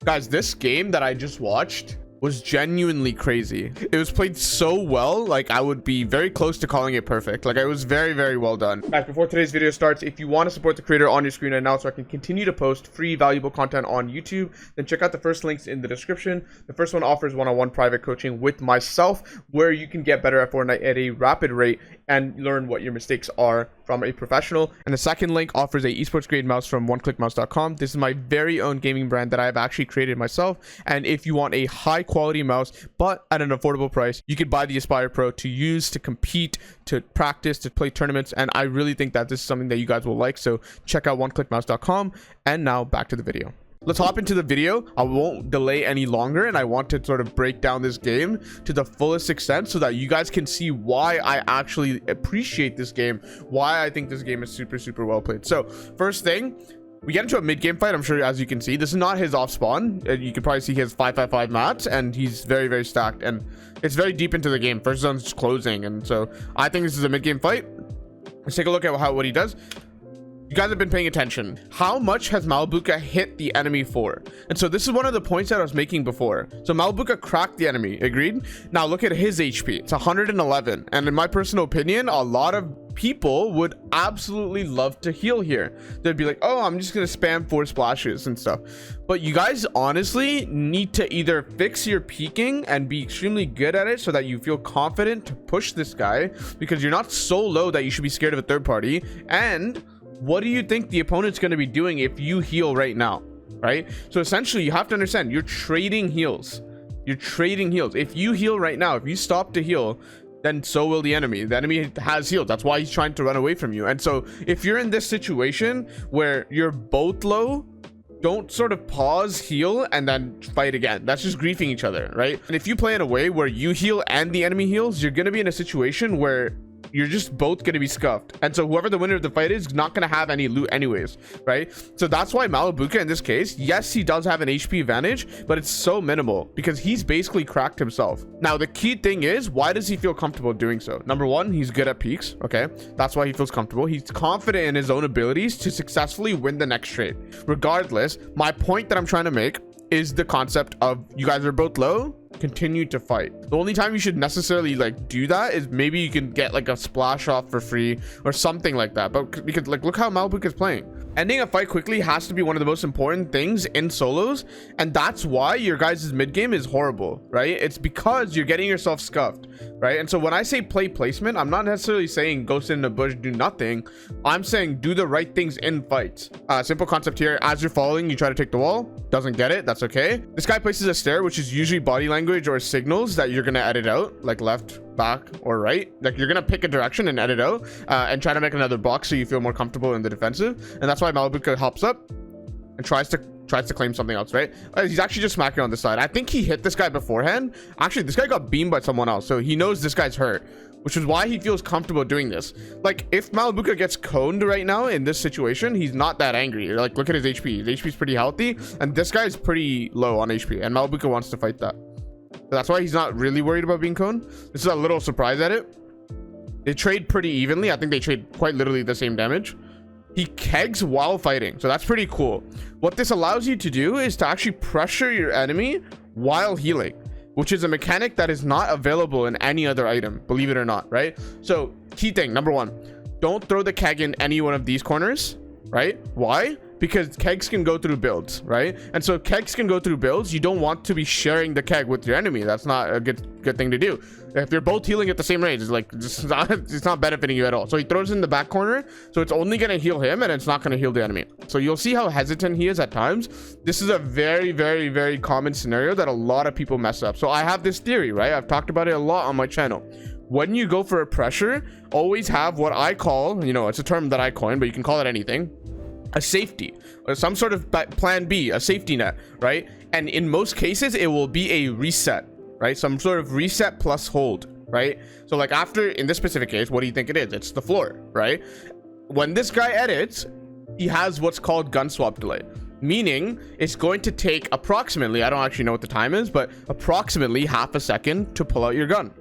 Guys, this game that I just watched was genuinely crazy. It was played so well, like I would be very close to calling it perfect. Like it was very, very well done. Guys, before today's video starts, if you want to support the creator on your screen right now so I can continue to post free valuable content on YouTube, then check out the first links in the description. The first one offers one-on-one private coaching with myself, where you can get better at Fortnite at a rapid rate and learn what your mistakes are from a professional. And the second link offers a esports grade mouse from oneclickmouse.com. This is my very own gaming brand that I've actually created myself. And if you want a high quality mouse but at an affordable price, you could buy the Aspire Pro to use to compete, to practice, to play tournaments. And I really think that this is something that you guys will like, so check out oneclickmouse.com. And now back to the video. Let's hop into the video. I won't delay any longer, and I want to sort of break down this game to the fullest extent so that you guys can see why I actually appreciate this game, why I think this game is super, super well played. So first thing, we get into a mid-game fight. I'm sure, as you can see, this is not his off spawn. You can probably see he has 555 mats, and he's very, very stacked, and it's very deep into the game. First zone's closing, and so I think this is a mid-game fight. Let's take a look at what he does. You guys have been paying attention. How much has Malibuca hit the enemy for? And so this is one of the points that I was making before. So Malibuca cracked the enemy, agreed? Now look at his HP. It's 111. And in my personal opinion, a lot of people would absolutely love to heal here. They'd be like, oh, I'm just gonna spam 4 splashes and stuff. But you guys honestly need to either fix your peeking and be extremely good at it so that you feel confident to push this guy, because you're not so low that you should be scared of a third party. And what do you think the opponent's going to be doing if you heal right now, right? So essentially, you have to understand, you're trading heals. You're trading heals. If you heal right now, if you stop to heal, then so will the enemy. The enemy has healed. That's why he's trying to run away from you. And so if you're in this situation where you're both low, don't sort of pause, heal, and then fight again. That's just griefing each other, right? And if you play in a way where you heal and the enemy heals, you're going to be in a situation where you're just both going to be scuffed. And so whoever the winner of the fight is not going to have any loot anyways, right? So that's why Malibuca in this case, yes, he does have an HP advantage, but it's so minimal because he's basically cracked himself. Now, the key thing is, why does he feel comfortable doing so? Number one, he's good at peaks, okay? That's why he feels comfortable. He's confident in his own abilities to successfully win the next trade. Regardless, my point that I'm trying to make is the concept of you guys are both low, continue to fight. The only time you should necessarily like do that is maybe you can get like a splash off for free or something like that. But because like, look how Malibuca is playing. Ending a fight quickly has to be one of the most important things in solos, and that's why your guys' mid game is horrible, right? It's because you're getting yourself scuffed, right? And so when I say play placement, I'm not necessarily saying go sit in the bush, do nothing. I'm saying do the right things in fights. Simple concept here: as you're falling, you try to take the wall. Doesn't get it, that's okay. This guy places a stare, which is usually body language or signals that you're gonna edit out, like left, back, or right. Like you're gonna pick a direction and edit out, and try to make another box so you feel more comfortable in the defensive. And that's why Malibuca hops up and tries to claim something else, right? He's actually just smacking on the side. I think he hit this guy beforehand. Actually, this guy got beamed by someone else, so he knows this guy's hurt, which is why he feels comfortable doing this. Like if Malibuca gets coned right now in this situation, he's not that angry. Like look at his HP. His HP is pretty healthy, and this guy's pretty low on HP, and Malibuca wants to fight that. So that's why he's not really worried about being coned. This is a little surprise at it. They trade pretty evenly. I think they trade quite literally the same damage. He kegs while fighting, so that's pretty cool. What this allows you to do is to actually pressure your enemy while healing, which is a mechanic that is not available in any other item, believe it or not, right? So key thing, number one, don't throw the keg in any one of these corners, right? Why? Because kegs can go through builds, right? And so kegs can go through builds. You don't want to be sharing the keg with your enemy. That's not a good thing to do. If you're both healing at the same range, it's like it's not benefiting you at all. So he throws it in the back corner, so it's only going to heal him and it's not going to heal the enemy. So you'll see how hesitant he is at times. This is a very, very, very common scenario that a lot of people mess up. So I have this theory, right? I've talked about it a lot on my channel. When you go for a pressure, always have what I call, you know, it's a term that I coined, but you can call it anything, a safety or some sort of plan B, a safety net, right? And in most cases it will be a reset, right? Some sort of reset plus hold, right? So like after, in this specific case, what do you think it is? It's the floor, right? When this guy edits, he has what's called gun swap delay, meaning it's going to take approximately, I don't actually know what the time is, but approximately half a second to pull out your gun.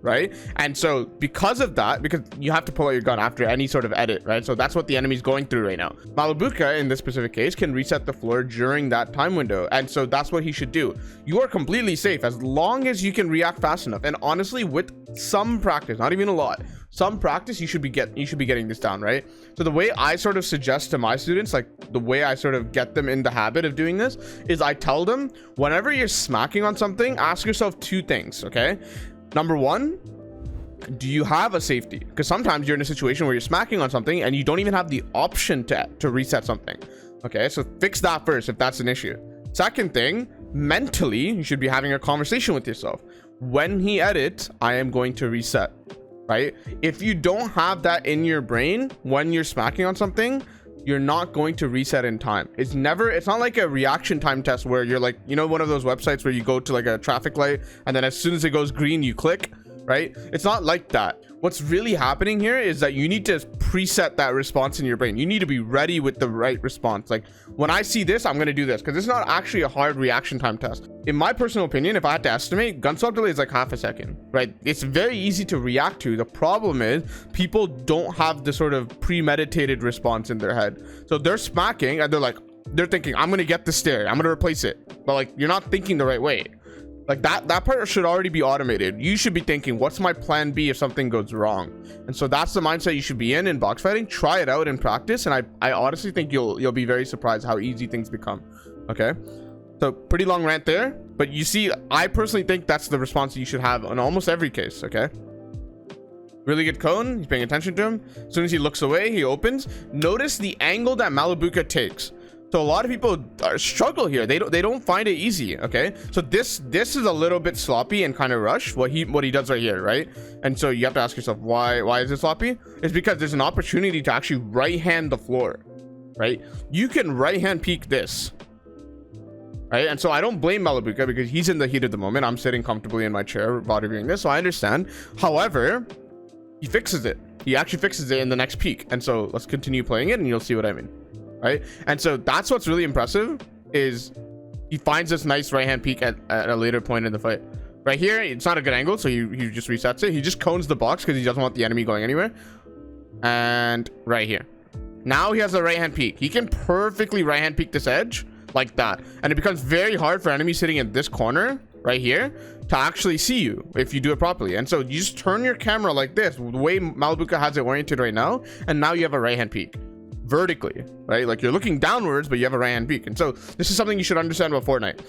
right? And so because of that, because you have to pull out your gun after any sort of edit, right? So that's what the enemy's going through right now. Malibuca in this specific case can reset the floor during that time window, and so that's what he should do. You are completely safe as long as you can react fast enough, and honestly, with some practice, not even a lot, some practice, you should be getting this down, right? So the way I sort of suggest to my students, like the way I sort of get them in the habit of doing this, is I tell them, whenever you're smacking on something, ask yourself two things, okay? Number one, do you have a safety? Because sometimes you're in a situation where you're smacking on something and you don't even have the option to reset something. Okay, so fix that first if that's an issue. Second thing, mentally, you should be having a conversation with yourself. When he edits, I am going to reset, right? If you don't have that in your brain when you're smacking on something, you're not going to reset in time. It's not like a reaction time test where you're like, you know, one of those websites where you go to like a traffic light and then as soon as it goes green, you click, right? It's not like that. What's really happening here is that you need to preset that response in your brain. You need to be ready with the right response. Like, when I see this, I'm going to do this, because it's not actually a hard reaction time test. In my personal opinion, if I had to estimate, gun swap delay is like half a second, right? It's very easy to react to. The problem is people don't have the sort of premeditated response in their head. So they're smacking and they're thinking, I'm going to get the stair, I'm going to replace it. But like, you're not thinking the right way. Like that part should already be automated. You should be thinking, what's my plan B if something goes wrong? And so that's the mindset you should be in box fighting. Try it out in practice, and I honestly think you'll be very surprised how easy things become. Okay, so pretty long rant there, but you see, I personally think that's the response you should have on almost every case. Okay, really good cone. He's paying attention to him. As soon as he looks away, he opens. Notice the angle that Malibuca takes. So a lot of people struggle here. They don't find it easy. Okay, so this is a little bit sloppy and kind of rushed, what he does right here, right? And so you have to ask yourself, why is it sloppy? It's because there's an opportunity to actually right hand the floor, right? You can right hand peek this, right? And so I don't blame Malibuca because he's in the heat of the moment. I'm sitting comfortably in my chair body viewing this, so I understand. However, he fixes it. He actually fixes it in the next peek. And so let's continue playing it and you'll see what I mean. Right, and so that's what's really impressive, is he finds this nice right hand peek at a later point in the fight. Right here, it's not a good angle, so he just resets it. He just cones the box because he doesn't want the enemy going anywhere. And right here, now he has a right hand peek. He can perfectly right hand peek this edge like that, and it becomes very hard for enemies sitting in this corner right here to actually see you if you do it properly. And so you just turn your camera like this, the way Malibuca has it oriented right now, and now you have a right hand peek vertically, right? Like you're looking downwards, but you have a right hand peek. And so this is something you should understand about Fortnite.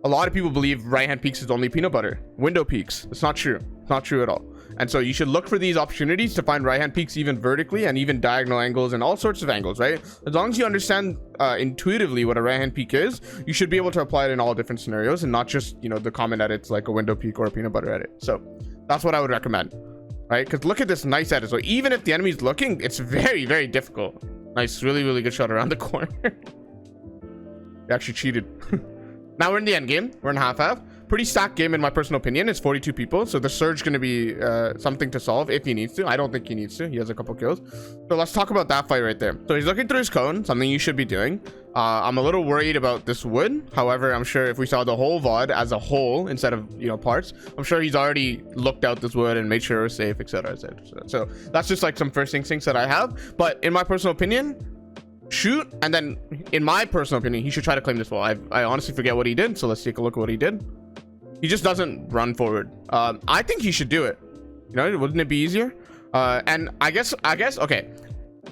A lot of people believe right hand peeks is only peanut butter, window peeks. It's not true. It's not true at all. And so you should look for these opportunities to find right hand peeks even vertically and even diagonal angles and all sorts of angles, right? As long as you understand intuitively what a right hand peek is, you should be able to apply it in all different scenarios and not just, you know, the common edits like a window peek or a peanut butter edit. So that's what I would recommend, right? Because look at this nice edit. So even if the enemy's looking, it's very, very difficult. Nice, really good shot around the corner. They actually cheated. Now we're in the end game. We're in half. Pretty stacked game in my personal opinion. It's 42 people, so the surge going to be something to solve if he needs to. I don't think he needs to. He has a couple kills. So let's talk about that fight right there. So he's looking through his cone, something you should be doing. I'm a little worried about this wood. However, I'm sure if we saw the whole VOD as a whole instead of, you know, parts, I'm sure he's already looked out this wood and made sure it was safe, etc. So that's just like some first instincts that I have. But in my personal opinion, shoot, and then in my personal opinion, he should try to claim this wall. I honestly forget what he did, so let's take a look at what he did. He just doesn't run forward. I think he should do it. You know, wouldn't it be easier? And I guess okay,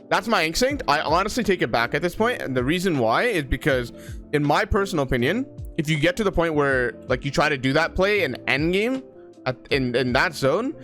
that's my instinct. I honestly take it back at this point, and the reason why is because in my personal opinion, if you get to the point where like you try to do that play in endgame in that zone,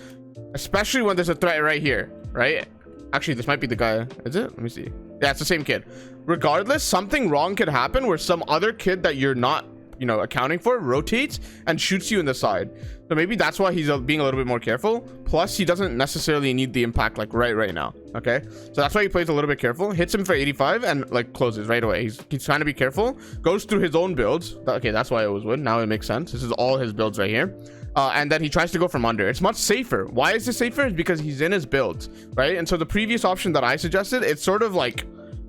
especially when there's a threat right here, right? Actually, this might be the guy. Is it? Let me see. Yeah, it's the same kid. Regardless, something wrong could happen where some other kid that you're not, you know, accounting for rotates and shoots you in the side. So maybe that's why he's being a little bit more careful. Plus, he doesn't necessarily need the impact like right now. Okay, so that's why he plays a little bit careful. Hits him for 85 and like closes right away. He's trying to be careful. Goes through his own builds. Okay, that's why it was wood. Now it makes sense. This is all his builds right here. And then he tries to go from under. It's much safer. Why is this safer? It's because he's in his builds, right? And so the previous option that I suggested, it sort of like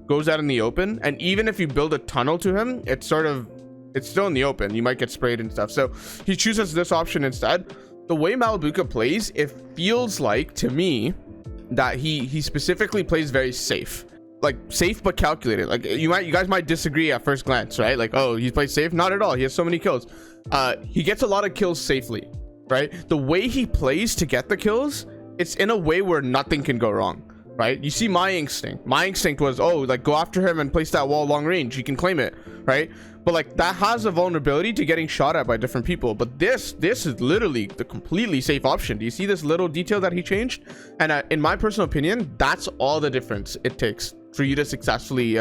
goes out in the open, and even if you build a tunnel to him, it's still in the open. You might get sprayed and stuff. So he chooses this option instead. The way Malibuca plays, it feels like to me that he specifically plays very safe, like safe but calculated. Like you guys might disagree at first glance, right? Like, oh, he plays safe. Not at all. He has so many kills. He gets a lot of kills safely, right? The way he plays to get the kills, it's in a way where nothing can go wrong, right? You see my instinct was, oh, like go after him and place that wall long range, you can claim it, right? But like that has a vulnerability to getting shot at by different people. But this is literally the completely safe option. Do you see this little detail that he changed? And in my personal opinion, that's all the difference it takes for you to successfully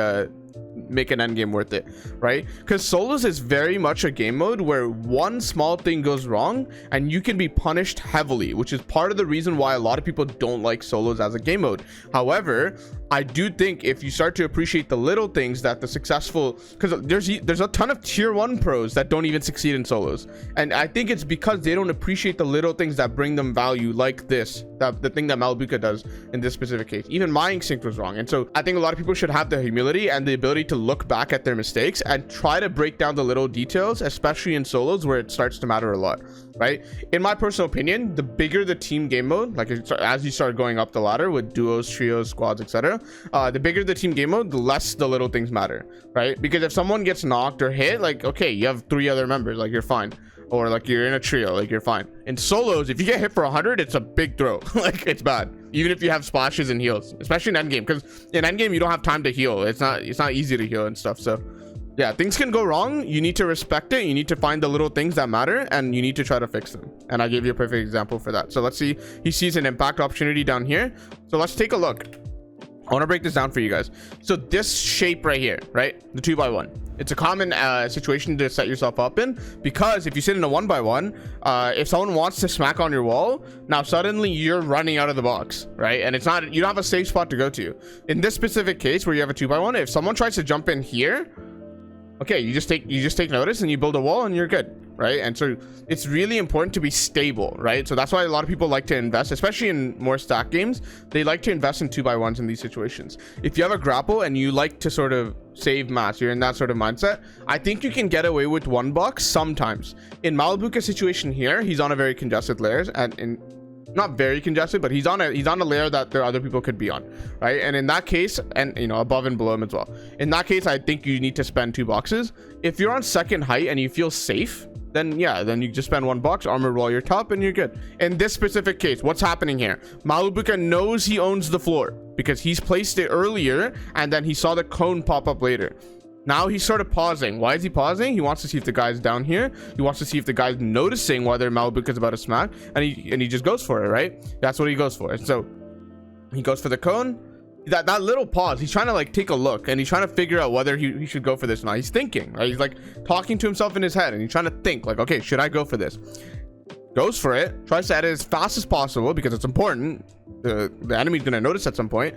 make an endgame worth it, right? Because solos is very much a game mode where one small thing goes wrong and you can be punished heavily, which is part of the reason why a lot of people don't like solos as a game mode. However, I do think if you start to appreciate the little things that the successful, because there's a ton of tier 1 pros that don't even succeed in solos, and I think it's because they don't appreciate the little things that bring them value, like this, the thing that Malibuca does in this specific case. Even my instinct was wrong, and so I think a lot of people should have the humility and the ability to look back at their mistakes and try to break down the little details, especially in solos where it starts to matter a lot, right? In my personal opinion, the bigger the team game mode, like as you start going up the ladder with duos, trios, squads, etc., the bigger the team game mode, the less the little things matter, right? Because if someone gets knocked or hit, like, okay, you have 3 other members, like you're fine. Or like you're in a trio, like you're fine. In solos, if you get hit for 100, it's a big throw. Like it's bad, even if you have splashes and heals, especially in endgame, because in endgame you don't have time to heal. It's not easy to heal and stuff. So yeah, things can go wrong. You need to respect it. You need to find the little things that matter, and you need to try to fix them. And I gave you a perfect example for that. So let's see, he sees an impact opportunity down here, so let's take a look. I want to break this down for you guys. So this shape right here, right, the 2x1, it's a common situation to set yourself up in, because if you sit in a 1x1, if someone wants to smack on your wall, now suddenly you're running out of the box, right? And it's not, you don't have a safe spot to go to. In this specific case where you have a 2x1, if someone tries to jump in here, okay, you just take notice and you build a wall and you're good, right? And so it's really important to be stable, right? So that's why a lot of people like to invest, especially in more stack games, they like to invest in 2x1s in these situations. If you have a grapple and you like to sort of save mass, you're in that sort of mindset, I think you can get away with 1 box sometimes. In Malibuca's situation here, he's on a very congested layers, and not very congested, but he's on a layer that there are other people could be on, right? And in that case, and you know, above and below him as well, in that case, I think you need to spend 2 boxes. If you're on second height and you feel safe, then yeah, then you just spend 1 box, armor roll your top, and you're good. In this specific case, what's happening here? Malibuca knows he owns the floor because he's placed it earlier and then he saw the cone pop up later. Now he's sort of pausing. Why is he pausing? He wants to see if the guy's down here. He wants to see if the guy's noticing whether Malibuca's about to smack, and he just goes for it, right? That's what he goes for. And so he goes for the cone. That little pause, he's trying to like take a look, and he's trying to figure out whether he should go for this or not. He's thinking, right? He's like talking to himself in his head, and he's trying to think like, okay, should I go for this? Goes for it, tries to edit as fast as possible because it's important. The enemy's gonna notice at some point.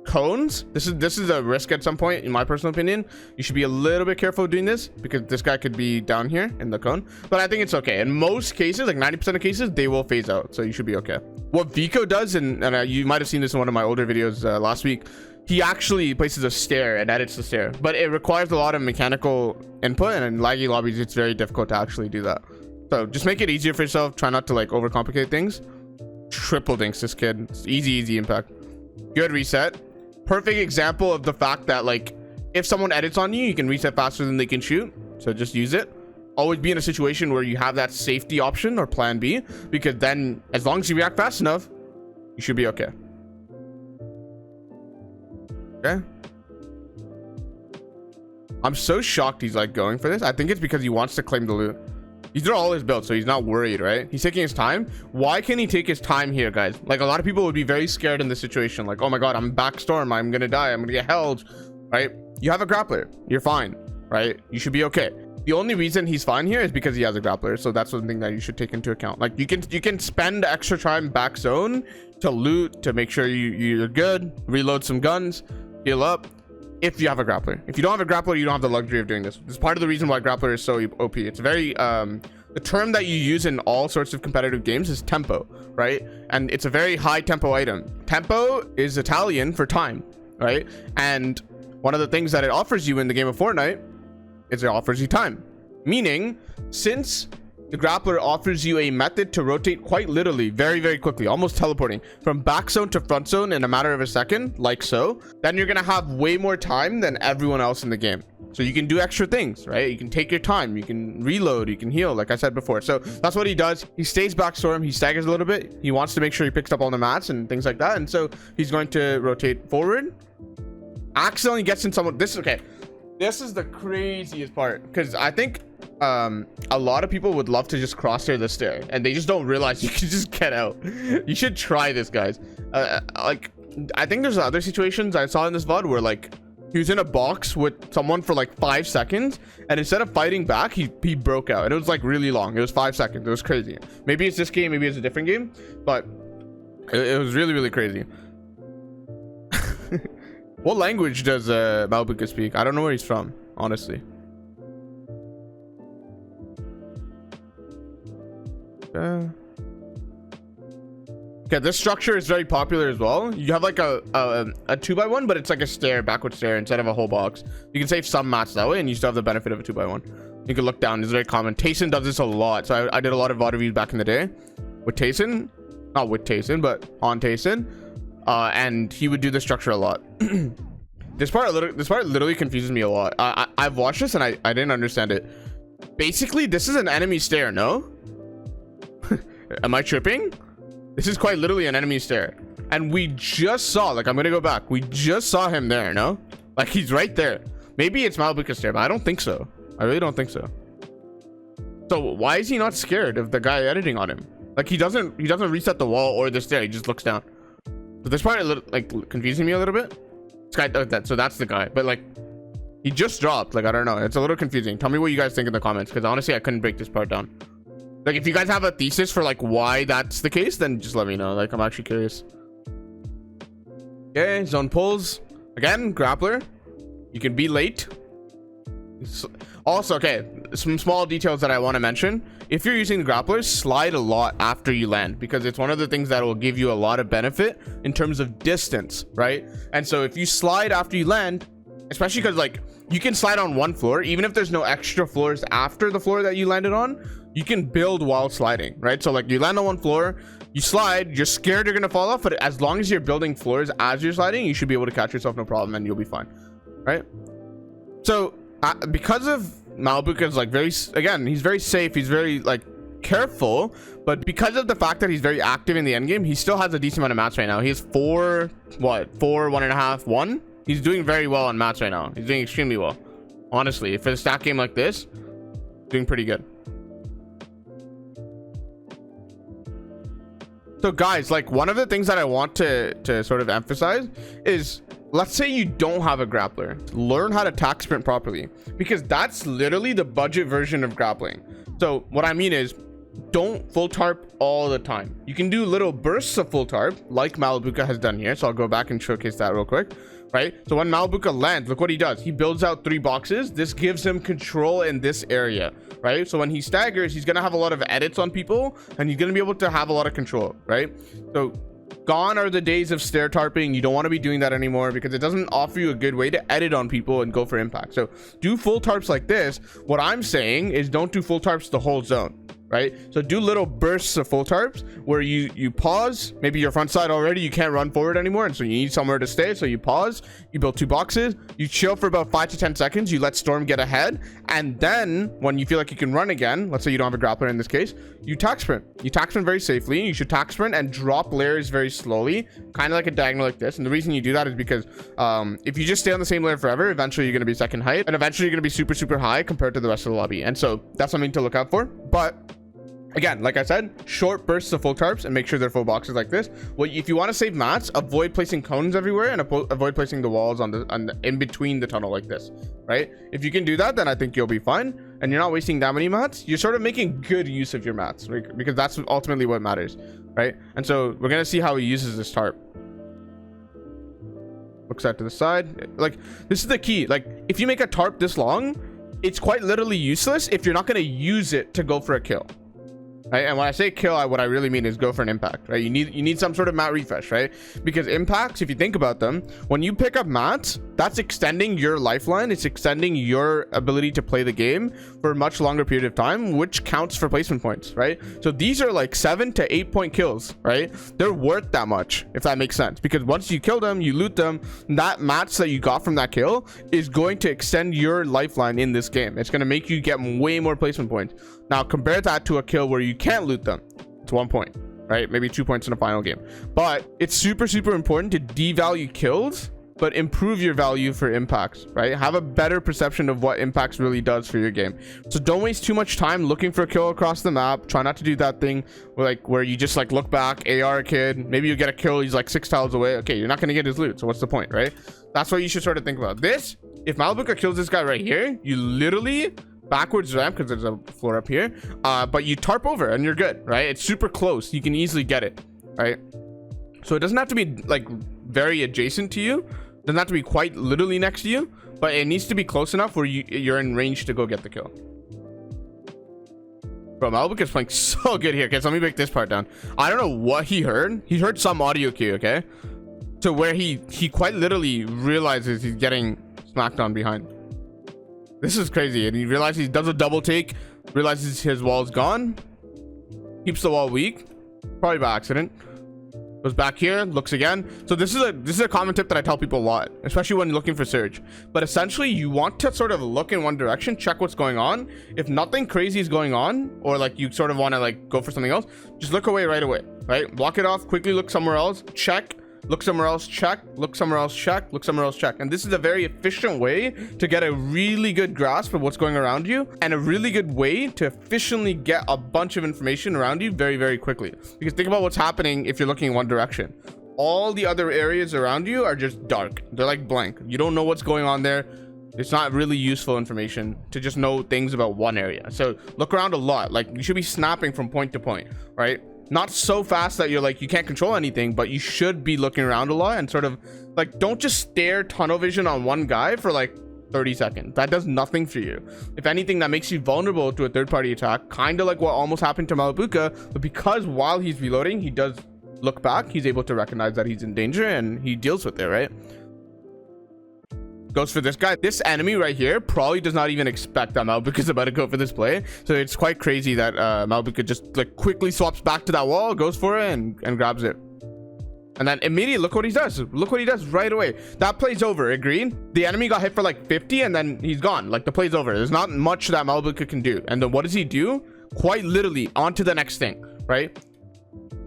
Cones, this is a risk at some point, in my personal opinion. You should be a little bit careful doing this because this guy could be down here in the cone, but I think it's okay. In most cases, like 90% of cases, they will phase out, so you should be okay. What Vico does, and you might have seen this in one of my older videos last week, he actually places a stair and edits the stair, but it requires a lot of mechanical input, and in laggy lobbies it's very difficult to actually do that. So just make it easier for yourself. Try not to like overcomplicate things. Triple dinks this kid. It's easy impact. Good reset. Perfect example of the fact that like if someone edits on you, you can reset faster than they can shoot, so just use it. Always be in a situation where you have that safety option or plan B, because then as long as you react fast enough, you should be okay. Okay, I'm so shocked he's like going for this. I think it's because he wants to claim the loot. These are all his builds, so he's not worried, right? He's taking his time. Why can he take his time here, guys? Like a lot of people would be very scared in this situation, like, oh my god, I'm backstorm, I'm gonna die, I'm gonna get held, right? You have a grappler, you're fine, right? You should be okay. The only reason he's fine here is because he has a grappler, so that's something that you should take into account. Like you can spend extra time back zone to loot, to make sure you're good, reload some guns, heal up, if you have a grappler. If you don't have a grappler, you don't have the luxury of doing this. This is part of the reason why grappler is so OP. It's very the term that you use in all sorts of competitive games is tempo, right? And it's a very high tempo item. Tempo is Italian for time, right? And one of the things that it offers you in the game of Fortnite is it offers you time, meaning since The Grappler offers you a method to rotate quite literally, very, very quickly, almost teleporting from back zone to front zone in a matter of a second, like so. Then you're gonna have way more time than everyone else in the game. So you can do extra things, right? You can take your time, you can reload, you can heal, like I said before. So that's what he does. He stays back storm, he staggers a little bit. He wants to make sure he picks up all the mats and things like that. And so he's going to rotate forward. Accidentally gets in someone. This is the craziest part, because I think a lot of people would love to just crosshair the stair and they just don't realize you can just get out. You should try this, guys. Like, I think there's other situations I saw in this VOD where like he was in a box with someone for like 5 seconds, and instead of fighting back, he broke out, and it was like really long. It was 5 seconds. It was crazy. Maybe it's this game, maybe it's a different game, but it was really, really crazy. What language does Malibuca speak? I don't know where he's from, honestly. Okay, this structure is very popular as well. You have like a 2x1, but it's like a stair, backward stair instead of a whole box. You can save some mats that way, and you still have the benefit of a 2x1. You can look down. It's very common. Tayson does this a lot. So I did a lot of VOD reviews back in the day with Tayson, not with Tayson, but on Tayson, and he would do this structure a lot. This part literally confuses me a lot. I've watched this and I didn't understand it. Basically, this is an enemy stair, no? Am I tripping? This is quite literally an enemy stair, and we just saw, like, I'm gonna go back, we just saw him there, no? Like, he's right there. Maybe it's Malibuca stair, but I don't think so. I really don't think so. So why is he not scared of the guy editing on him? Like, he doesn't reset the wall or the stair, he just looks down. So this part is like confusing me a little bit. This guy, so that's the guy, but like he just dropped. Like, I don't know, it's a little confusing. Tell me what you guys think in the comments, because honestly I couldn't break this part down. Like, if you guys have a thesis for like why that's the case, then just let me know. Like, I'm actually curious. Okay, zone pulls again. Grappler, you can be late. Also, okay, some small details that I want to mention. If you're using the Grappler, slide a lot after you land, because it's one of the things that will give you a lot of benefit in terms of distance, right? And so if you slide after you land, especially because like you can slide on one floor, even if there's no extra floors after the floor that you landed on, you can build while sliding, right? So like you land on one floor, you slide, you're scared you're gonna fall off, but as long as you're building floors as you're sliding, you should be able to catch yourself, no problem, and you'll be fine, right? So because of Malibuca's like he's very safe, he's very like careful, but because of the fact that he's very active in the end game, he still has a decent amount of mats right now. He has 4, 1.5, 1. He's doing very well on mats right now. He's doing extremely well, honestly. For the stack game like this, doing pretty good. So guys, like, one of the things that I want to sort of emphasize is, let's say you don't have a grappler, learn how to tack sprint properly, because that's literally the budget version of grappling. So what I mean is, don't full tarp all the time. You can do little bursts of full tarp like Malibuca has done here. So I'll go back and showcase that real quick, right? So when Malibuca lands, look what he does. He builds out 3 boxes. This gives him control in this area, right? So when he staggers, he's gonna have a lot of edits on people, and he's gonna be able to have a lot of control, right? So gone are the days of stair tarping. You don't want to be doing that anymore, because it doesn't offer you a good way to edit on people and go for impact. So do full tarps like this. What I'm saying is, don't do full tarps the whole zone, right? So do little bursts of full tarps where you pause. Maybe your front side already, you can't run forward anymore, and so you need somewhere to stay. So you pause, you build 2 boxes, you chill for about 5 to 10 seconds, you let storm get ahead, and then when you feel like you can run again, let's say you don't have a grappler in this case, you tack sprint. You tack sprint very safely. You should tack sprint and drop layers very slowly, kind of like a diagonal like this. And the reason you do that is because if you just stay on the same layer forever, eventually you're going to be second height, and eventually you're going to be super, super high compared to the rest of the lobby. And so that's something to look out for. But again, like I said, short bursts of full tarps and make sure they're full boxes like this. Well, if you want to save mats, avoid placing cones everywhere, and avoid placing the walls on the in between the tunnel like this, right? If you can do that, then I think you'll be fine, and you're not wasting that many mats. You're sort of making good use of your mats, right? Because that's ultimately what matters, right? And so we're gonna see how he uses this tarp. Looks out to the side. Like, this is the key. Like, if you make a tarp this long, it's quite literally useless if you're not going to use it to go for a kill. right? And when I say kill, what I really mean is go for an impact, right? You need some sort of mat refresh, right? Because impacts, if you think about them, when you pick up mats, that's extending your lifeline. It's extending your ability to play the game for a much longer period of time, which counts for placement points, right? So these are like 7 to 8 point kills, right? They're worth that much, if that makes sense, because once you kill them, you loot them, that mats that you got from that kill is going to extend your lifeline in this game. It's going to make you get way more placement points. Now compare that to a kill where you can't loot them. It's 1 point, right? Maybe 2 points in a final game. But it's super important to devalue kills but improve your value for impacts, right? Have a better perception of what impacts really does for your game. So don't waste too much time looking for a kill across the map. Try not to do that thing where you just like look back, AR a kid, maybe you get a kill, he's like 6 tiles away. Okay, you're not gonna get his loot, so what's the point, right? That's what you should sort of think about. This, if Malibuca kills this guy right here, you literally backwards ramp, because there's a floor up here, but you tarp over and you're good, right? It's super close, you can easily get it, right? So it doesn't have to be like very adjacent to you, doesn't have to be quite literally next to you, but it needs to be close enough where you're in range to go get the kill. Bro, Malibuca's playing so good here. Okay, so let me break this part down. I don't know what he heard. He heard some audio cue, okay, to where he quite literally realizes he's getting smacked on behind. This is crazy. And he realizes, he does a double take, realizes his wall's gone, keeps the wall weak, probably by accident, goes back here, looks again. So this is a common tip that I tell people a lot, especially when looking for surge. But essentially you want to sort of look in one direction, check what's going on. If nothing crazy is going on, or like you sort of want to like go for something else, just look away right away, right? Block it off, quickly look somewhere else, check, look somewhere else, check, look somewhere else, check, look somewhere else, check. And this is a very efficient way to get a really good grasp of what's going around you, and a really good way to efficiently get a bunch of information around you very quickly. Because think about what's happening if you're looking in one direction. All the other areas around you are just dark. They're like blank. You don't know what's going on there. It's not really useful information to just know things about one area. So look around a lot. Like you should be snapping from point to point, right? Not so fast that you're like you can't control anything, but you should be looking around a lot and sort of like, don't just stare tunnel vision on one guy for like 30 seconds. That does nothing for you. If anything, that makes you vulnerable to a third-party attack, kind of like what almost happened to Malibuca. But because while he's reloading, he does look back, he's able to recognize that he's in danger and he deals with it, right? Goes for this guy. This enemy right here probably does not even expect that Malibuca is about to go for this play. So it's quite crazy that Malibuca just like quickly swaps back to that wall, goes for it and grabs it. And then immediately, look what he does. Look what he does right away. That play's over, agreed? The enemy got hit for like 50 and then he's gone. Like the play's over. There's not much that Malibuca can do. And then what does he do? Quite literally on to the next thing, right?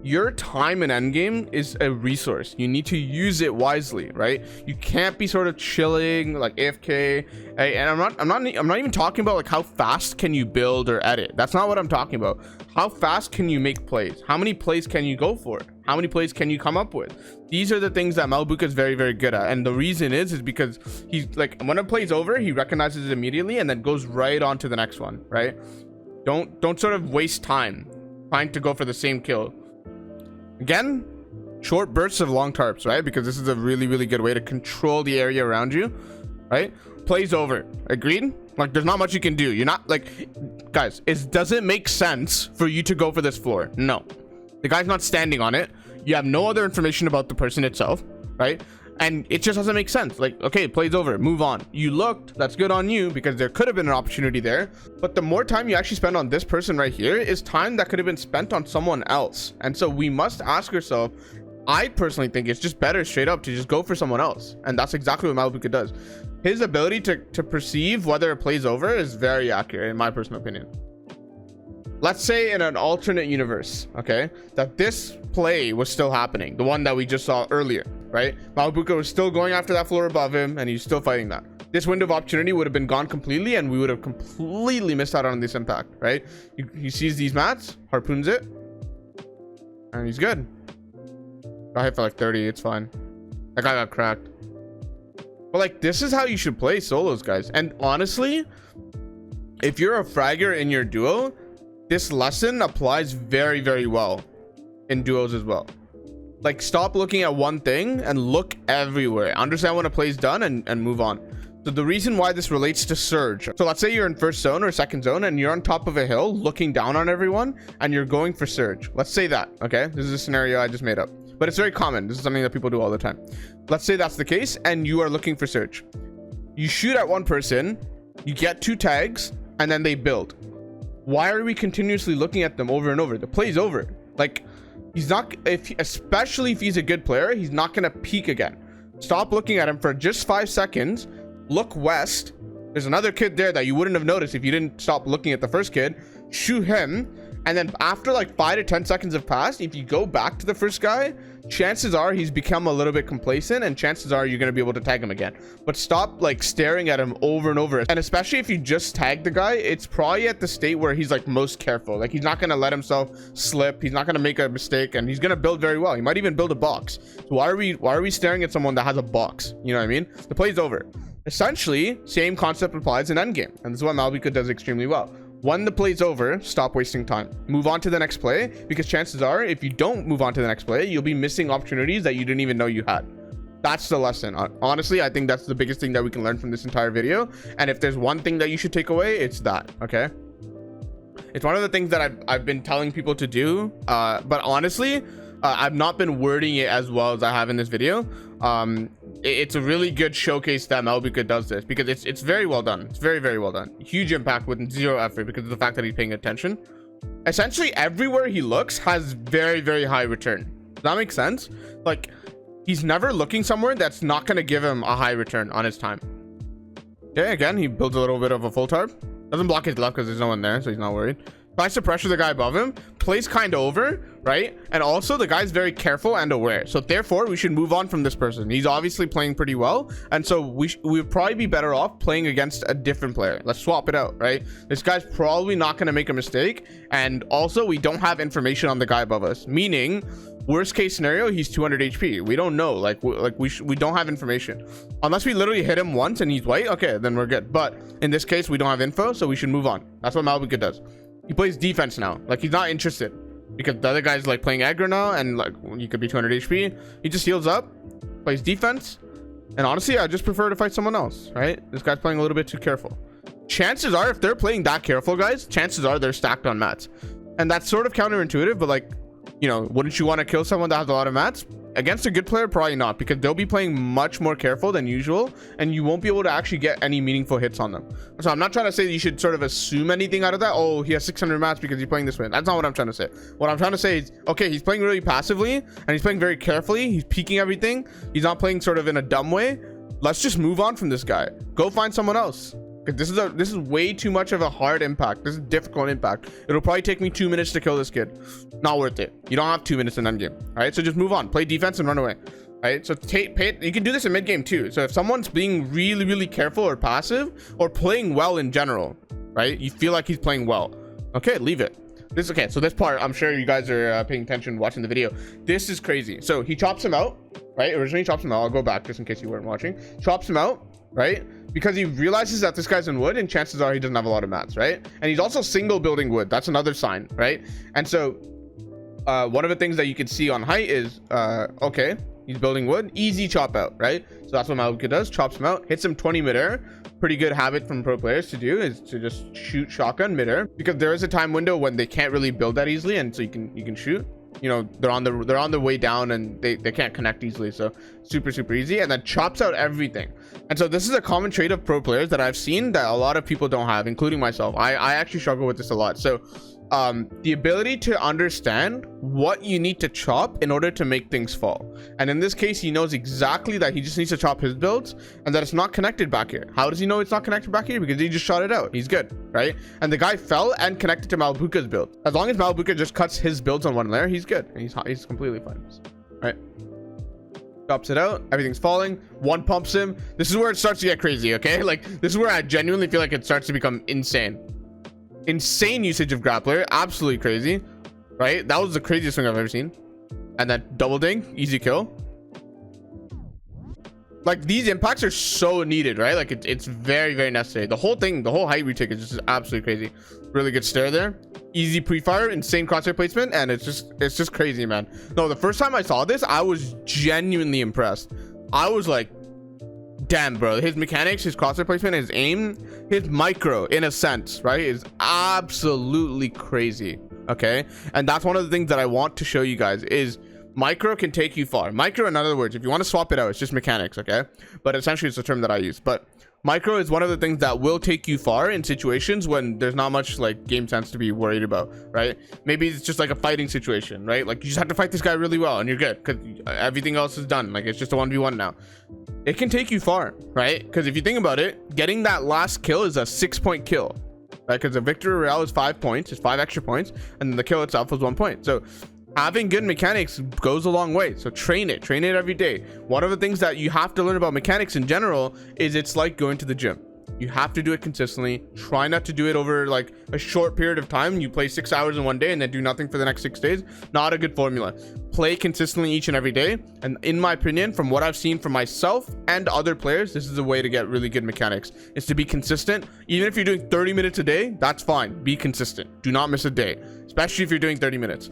Your time in endgame is a resource. You need to use it wisely, right? You can't be sort of chilling like AFK. And I'm not even talking about like how fast can you build or edit. That's not what I'm talking about. How fast can you make plays? How many plays can you go for? How many plays can you come up with? These are the things that Malibuca is very good at. And the reason is because he's like, when a play's over, he recognizes it immediately and then goes right on to the next one, right? Don't sort of waste time trying to go for the same kill. Again, short bursts of long tarps, right? Because this is a really good way to control the area around you, right? Plays over, agreed? Like there's not much you can do. You're not like, guys, it doesn't make sense for you to go for this floor. No, the guy's not standing on it. You have no other information about the person itself, right? And it just doesn't make sense. Like, okay, plays over, move on. You looked, that's good on you, because there could have been an opportunity there. But the more time you actually spend on this person right here is time that could have been spent on someone else. And so we must ask ourselves, I personally think it's just better straight up to just go for someone else. And that's exactly what Malibuca does. His ability to perceive whether it plays over is very accurate, in my personal opinion. Let's say in an alternate universe, okay, that this play was still happening, the one that we just saw earlier, right? Malibuca was still going after that floor above him and he's still fighting that. This window of opportunity would have been gone completely and we would have completely missed out on this impact, right? He sees these mats, harpoons it, and he's good. Got hit for like 30, it's fine. That guy got cracked. But like, this is how you should play solos, guys. And honestly, if you're a fragger in your duo, this lesson applies very well in duos as well. Like, stop looking at one thing and look everywhere. Understand when a play's done and move on. So the reason why this relates to surge, so let's say you're in first zone or second zone and you're on top of a hill looking down on everyone and you're going for surge. Let's say that, okay? This is a scenario I just made up, but it's very common. This is something that people do all the time. Let's say that's the case and you are looking for surge. You shoot at one person, you get 2 tags, and then they build. Why are we continuously looking at them over and over? The play's over. Like, he's not, especially if he's a good player, he's not gonna peek again. Stop looking at him for just 5 seconds. Look west. There's another kid there that you wouldn't have noticed if you didn't stop looking at the first kid. Shoot him, and then after like 5 to 10 seconds have passed, if you go back to the first guy, chances are he's become a little bit complacent, and chances are you're going to be able to tag him again. But stop like staring at him over and over. And especially if you just tag the guy, it's probably at the state where he's like most careful. Like, he's not going to let himself slip, he's not going to make a mistake, and he's going to build very well. He might even build a box. So why are we staring at someone that has a box? You know what I mean? The play's over. Essentially, same concept applies in endgame, and this is what Malibuca does extremely well. When the play's over, stop wasting time. Move on to the next play, because chances are, if you don't move on to the next play, you'll be missing opportunities that you didn't even know you had. That's the lesson. Honestly, I think that's the biggest thing that we can learn from this entire video. And if there's one thing that you should take away, it's that, okay? It's one of the things that I've been telling people to do, but honestly, I've not been wording it as well as I have in this video. It's a really good showcase that Malibuca does this, because it's very well done. It's very, very well done. Huge impact with 0 effort because of the fact that he's paying attention. Essentially, everywhere he looks has very, very high return. Does that make sense? Like, he's never looking somewhere that's not going to give him a high return on his time. Okay, again, he builds a little bit of a full tarp. Doesn't block his left because there's no one there, so he's not worried. Tries to pressure the guy above him, plays kind of over, right? And also the guy's very careful and aware, so therefore we should move on from this person. He's obviously playing pretty well, and so we'd probably be better off playing against a different player. Let's swap it out, right? This guy's probably not going to make a mistake, and also we don't have information on the guy above us, meaning worst case scenario, he's 200 HP. We don't know. We don't have information unless we literally hit him once and he's white. Okay, then we're good. But in this case, we don't have info, so we should move on. That's what Malibuca does. He plays defense now. Like, he's not interested because the other guy's like playing aggro now, and like you could be 200 HP. He just heals up, plays defense, and honestly, I just prefer to fight someone else, right? This guy's playing a little bit too careful. Chances are, if they're playing that careful, guys, chances are they're stacked on mats, and that's sort of counterintuitive, but like, you know, wouldn't you want to kill someone that has a lot of mats? Against a good player, probably not, because they'll be playing much more careful than usual, and you won't be able to actually get any meaningful hits on them. So I'm not trying to say that you should sort of assume anything out of that. Oh, he has 600 mats because he's playing this way. That's not what I'm trying to say. What I'm trying to say is, okay, he's playing really passively, and he's playing very carefully. He's peeking everything. He's not playing sort of in a dumb way. Let's just move on from this guy. Go find someone else. This is way too much of a hard impact. This is a difficult impact. It'll probably take me 2 minutes to kill this kid. Not worth it. You don't have 2 minutes in endgame. All right, so just move on. Play defense and run away. All right, so you can do this in mid game too. So if someone's being really, really careful or passive or playing well in general, right? You feel like he's playing well. Okay, leave it. Okay, so this part, I'm sure you guys are paying attention watching the video. This is crazy. So he chops him out, right? Originally he chops him out. I'll go back just in case you weren't watching. Chops him out, right? Because he realizes that this guy's in wood, and chances are he doesn't have a lot of mats, right? And he's also single building wood. That's another sign, right? And so one of the things that you can see on height is okay, he's building wood, easy chop out, right? So that's what Malibuca does. Chops him out, hits him 20 midair. Pretty good habit from pro players to do is to just shoot shotgun midair, because there is a time window when they can't really build that easily, and so you can shoot. You know, they're on the way down and they can't connect easily, so super easy. And then chops out everything. And so this is a common trait of pro players that I've seen that a lot of people don't have, including myself. I actually struggle with this a lot. So the ability to understand what you need to chop in order to make things fall. And in this case, he knows exactly that he just needs to chop his builds and that it's not connected back here. How does he know it's not connected back here? Because he just shot it out. He's good, right? And the guy fell and connected to Malibuca's build. As long as Malibuca just cuts his builds on one layer, he's good. And he's completely fine, right? Chops it out, everything's falling, one pumps him. This is where it starts to get crazy, okay? Like, this is where I genuinely feel like it starts to become insane usage of Grappler. Absolutely crazy, right? That was the craziest thing I've ever seen. And then double ding, easy kill. Like, these impacts are so needed, right? Like, it's very necessary. The whole thing, the whole height retake is just absolutely crazy. Really good stare there, easy pre-fire, insane crosshair placement, and it's just crazy, man. No, the first time I saw this, I was genuinely impressed. I was like, damn, bro, his mechanics, his crosshair placement, his aim, his micro, in a sense, right, is absolutely crazy. Okay, and that's one of the things that I want to show you guys is micro can take you far. Micro, in other words, if you want to swap it out, it's just mechanics. Okay, but essentially it's the term that I use. But micro is one of the things that will take you far in situations when there's not much like game sense to be worried about, right? Maybe it's just like a fighting situation, right? Like you just have to fight this guy really well and you're good because everything else is done. Like it's just a 1v1 now. It can take you far, right? Because if you think about it, getting that last kill is a 6-point kill, right? Because a victory royale is 5 points, it's 5 extra points, and then the kill itself was 1 point. So having good mechanics goes a long way. So train it every day. One of the things that you have to learn about mechanics in general is it's like going to the gym. You have to do it consistently. Try not to do it over like a short period of time. You play 6 hours in one day and then do nothing for the next 6 days. Not a good formula. Play consistently each and every day. And in my opinion, from what I've seen from myself and other players, this is a way to get really good mechanics, is to be consistent. Even if you're doing 30 minutes a day, that's fine. Be consistent. Do not miss a day, especially if you're doing 30 minutes.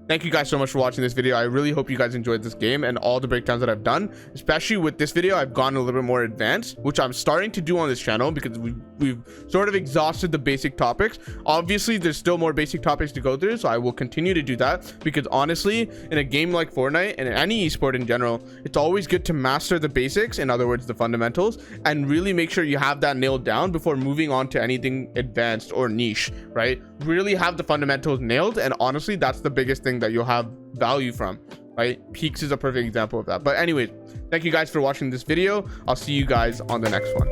Thank you guys so much for watching this video. I really hope you guys enjoyed this game and all the breakdowns that I've done. Especially with this video, I've gone a little bit more advanced, which I'm starting to do on this channel because we've sort of exhausted the basic topics. Obviously, there's still more basic topics to go through, so I will continue to do that because honestly, in a game like Fortnite and in any esport in general, it's always good to master the basics, in other words, the fundamentals, and really make sure you have that nailed down before moving on to anything advanced or niche, right? Really have the fundamentals nailed, and honestly, that's the biggest thing that you'll have value from, right? Peaks is a perfect example of that. But anyways, thank you guys for watching this video. I'll see you guys on the next one.